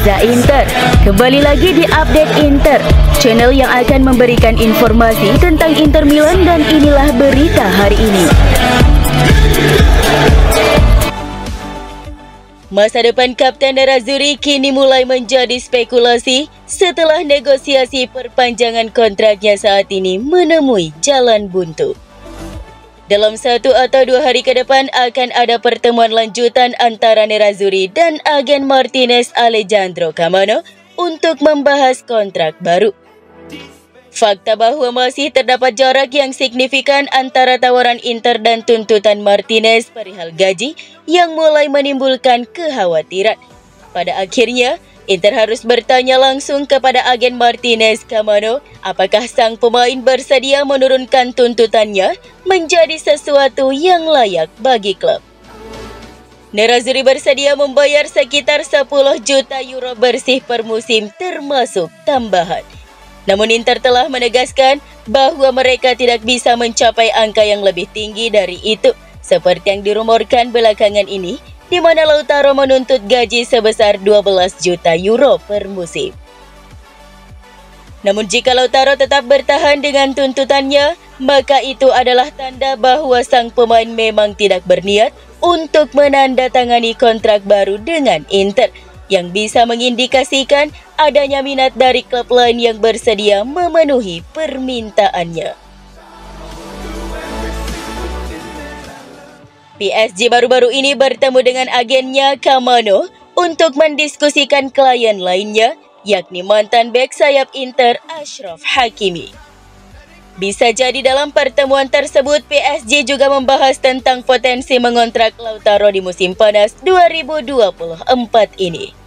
Meaza Inter. Kembali lagi di Update Inter, channel yang akan memberikan informasi tentang Inter Milan, dan inilah berita hari ini. Masa depan Kapten Nerazzurri kini mulai menjadi spekulasi setelah negosiasi perpanjangan kontraknya saat ini menemui jalan buntu. Dalam 1 atau 2 hari ke depan akan ada pertemuan lanjutan antara Nerazzurri dan agen Martinez Alejandro Camano untuk membahas kontrak baru. Fakta bahwa masih terdapat jarak yang signifikan antara tawaran Inter dan tuntutan Martinez perihal gaji yang mulai menimbulkan kekhawatiran. Pada akhirnya, Inter harus bertanya langsung kepada agen Martinez Camano apakah sang pemain bersedia menurunkan tuntutannya menjadi sesuatu yang layak bagi klub. Nerazzurri bersedia membayar sekitar 10 juta euro bersih per musim termasuk tambahan. Namun Inter telah menegaskan bahwa mereka tidak bisa mencapai angka yang lebih tinggi dari itu, seperti yang dirumorkan belakangan ini, di mana Lautaro menuntut gaji sebesar 12 juta euro per musim. Namun jika Lautaro tetap bertahan dengan tuntutannya, maka itu adalah tanda bahwa sang pemain memang tidak berniat untuk menandatangani kontrak baru dengan Inter, yang bisa mengindikasikan adanya minat dari klub lain yang bersedia memenuhi permintaannya. PSG baru-baru ini bertemu dengan agennya Camano untuk mendiskusikan klien lainnya, yakni mantan bek sayap Inter Achraf Hakimi. Bisa jadi dalam pertemuan tersebut PSG juga membahas tentang potensi mengontrak Lautaro di musim panas 2024 ini.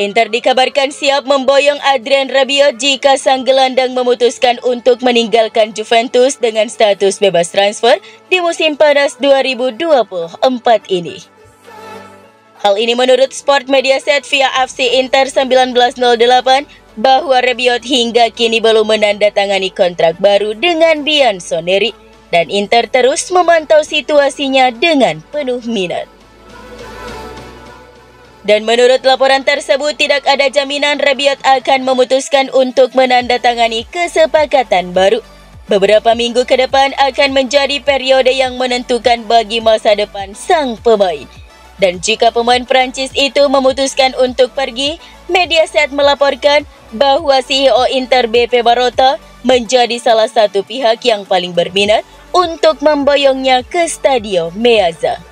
Inter dikabarkan siap memboyong Adrien Rabiot jika sang gelandang memutuskan untuk meninggalkan Juventus dengan status bebas transfer di musim panas 2024 ini. Hal ini menurut Sport Mediaset via FC Inter 1908 bahwa Rabiot hingga kini belum menandatangani kontrak baru dengan Bianconeri, dan Inter terus memantau situasinya dengan penuh minat. Dan menurut laporan tersebut tidak ada jaminan Rabiot akan memutuskan untuk menandatangani kesepakatan baru. Beberapa minggu ke depan akan menjadi periode yang menentukan bagi masa depan sang pemain. Dan jika pemain Prancis itu memutuskan untuk pergi, Mediaset melaporkan bahwa CEO Inter BP Marotta menjadi salah satu pihak yang paling berminat untuk memboyongnya ke Stadio Meazza.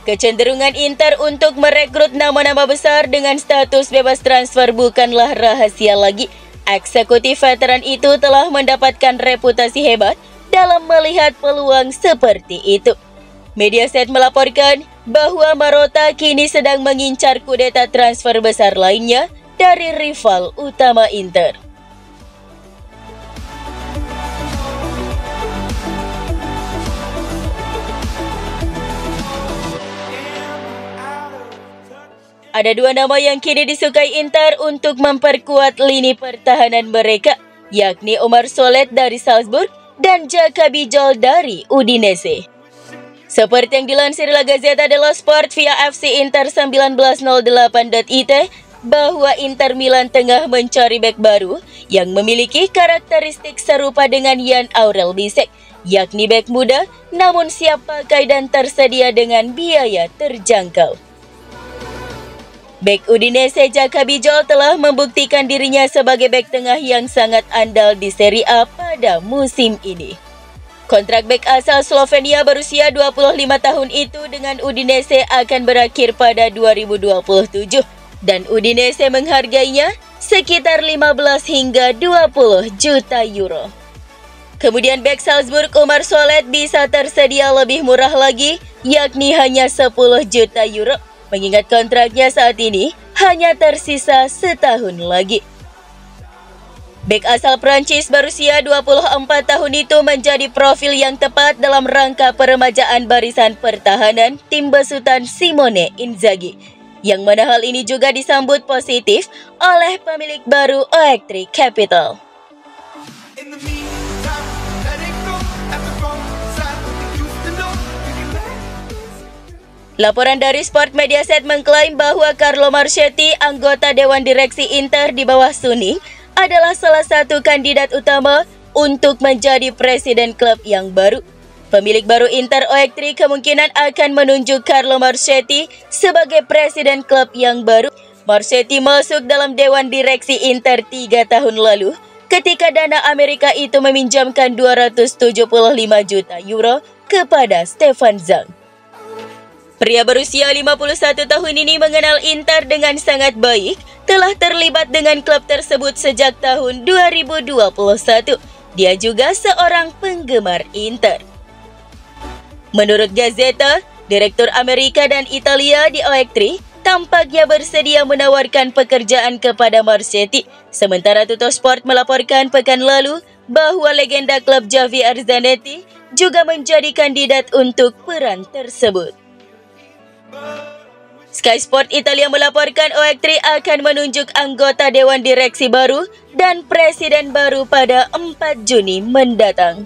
Kecenderungan Inter untuk merekrut nama-nama besar dengan status bebas transfer bukanlah rahasia lagi. Eksekutif veteran itu telah mendapatkan reputasi hebat dalam melihat peluang seperti itu. Mediaset melaporkan bahwa Marotta kini sedang mengincar kudeta transfer besar lainnya dari rival utama Inter. Ada 2 nama yang kini disukai Inter untuk memperkuat lini pertahanan mereka, yakni Omar Solet dari Salzburg dan Jacoby Joel dari Udinese. Seperti yang dilansir La Gazzetta dello Sport via FC Inter 1908.it, bahwa Inter Milan tengah mencari bek baru yang memiliki karakteristik serupa dengan Jan Aurel Bisek, yakni bek muda namun siap pakai dan tersedia dengan biaya terjangkau. Bek Udinese Jacoby Joel telah membuktikan dirinya sebagai bek tengah yang sangat andal di Serie A pada musim ini. Kontrak bek asal Slovenia berusia 25 tahun itu dengan Udinese akan berakhir pada 2027 dan Udinese menghargainya sekitar 15 hingga 20 juta euro. Kemudian bek Salzburg Omar Solet bisa tersedia lebih murah lagi, yakni hanya 10 juta euro. Mengingat kontraknya saat ini hanya tersisa setahun lagi. Bek asal Prancis berusia 24 tahun itu menjadi profil yang tepat dalam rangka peremajaan barisan pertahanan tim besutan Simone Inzaghi. Yang mana hal ini juga disambut positif oleh pemilik baru OX3 Capital. Laporan dari Sport Mediaset mengklaim bahwa Carlo Marchetti, anggota Dewan Direksi Inter di bawah Suning, adalah salah satu kandidat utama untuk menjadi presiden klub yang baru. Pemilik baru Inter OX3 kemungkinan akan menunjuk Carlo Marchetti sebagai presiden klub yang baru. Marchetti masuk dalam Dewan Direksi Inter 3 tahun lalu ketika dana Amerika itu meminjamkan 275 juta euro kepada Stefan Zhang. Pria berusia 51 tahun ini mengenal Inter dengan sangat baik, telah terlibat dengan klub tersebut sejak tahun 2021. Dia juga seorang penggemar Inter. Menurut Gazzetta, Direktur Amerika dan Italia di OX3 tampaknya bersedia menawarkan pekerjaan kepada Marchetti. Sementara Tuttosport melaporkan pekan lalu bahwa legenda klub Javier Zanetti juga menjadi kandidat untuk peran tersebut. Sky Sport Italia melaporkan OX3 akan menunjuk anggota Dewan Direksi baru dan presiden baru pada 4 Juni mendatang.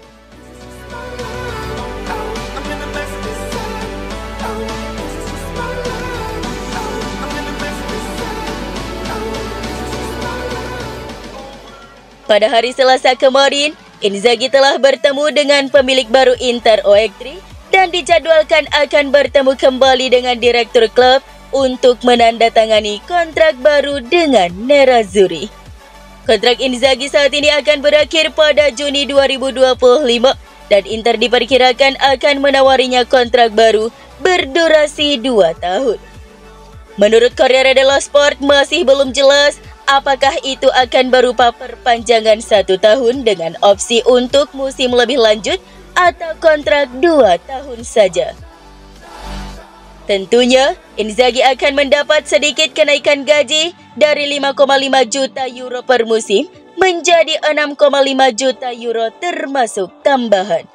Pada hari Selasa kemarin, Inzaghi telah bertemu dengan pemilik baru Inter OX3 dan dijadwalkan akan bertemu kembali dengan direktur klub untuk menandatangani kontrak baru dengan Nerazzurri. Kontrak Inzaghi saat ini akan berakhir pada Juni 2025 dan Inter diperkirakan akan menawarinya kontrak baru berdurasi 2 tahun. Menurut Corriere dello Sport, masih belum jelas apakah itu akan berupa perpanjangan 1 tahun dengan opsi untuk musim lebih lanjut atau kontrak 2 tahun saja. Tentunya, Inzaghi akan mendapat sedikit kenaikan gaji dari 5,5 juta euro per musim menjadi 6,5 juta euro termasuk tambahan.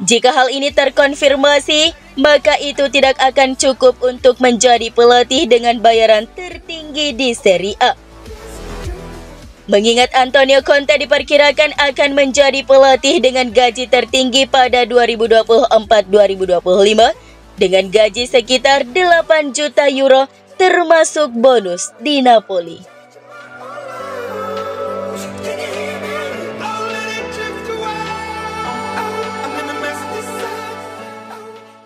Jika hal ini terkonfirmasi, maka itu tidak akan cukup untuk menjadi pelatih dengan bayaran tertinggi di Serie A. Mengingat Antonio Conte diperkirakan akan menjadi pelatih dengan gaji tertinggi pada 2024-2025 dengan gaji sekitar 8 juta euro termasuk bonus di Napoli.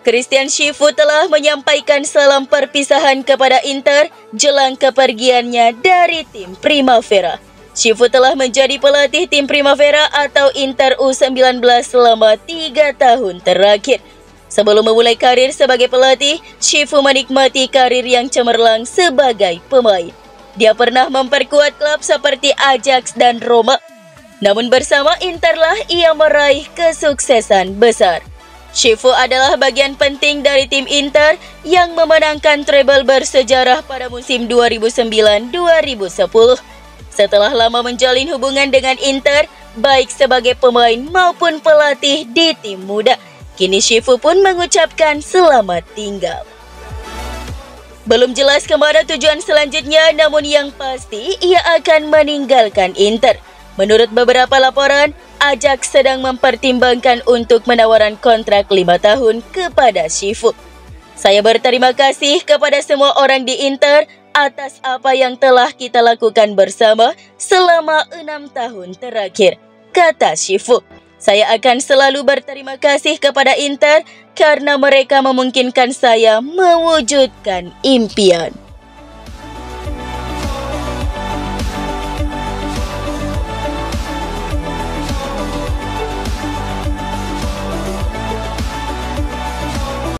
Christian Chifu telah menyampaikan salam perpisahan kepada Inter jelang kepergiannya dari tim Primavera. Chifu telah menjadi pelatih tim Primavera atau Inter U19 selama 3 tahun terakhir. Sebelum memulai karir sebagai pelatih, Chifu menikmati karir yang cemerlang sebagai pemain. Dia pernah memperkuat klub seperti Ajax dan Roma. Namun bersama Inter lah ia meraih kesuksesan besar. Chifu adalah bagian penting dari tim Inter yang memenangkan treble bersejarah pada musim 2009-2010. Setelah lama menjalin hubungan dengan Inter, baik sebagai pemain maupun pelatih di tim muda, kini Chifu pun mengucapkan selamat tinggal. Belum jelas kemana tujuan selanjutnya, namun yang pasti ia akan meninggalkan Inter. Menurut beberapa laporan, Ajax sedang mempertimbangkan untuk menawarkan kontrak 5 tahun kepada Chifu. Saya berterima kasih kepada semua orang di Inter atas apa yang telah kita lakukan bersama selama 6 tahun terakhir, kata Chifu. Saya akan selalu berterima kasih kepada Inter karena mereka memungkinkan saya mewujudkan impian.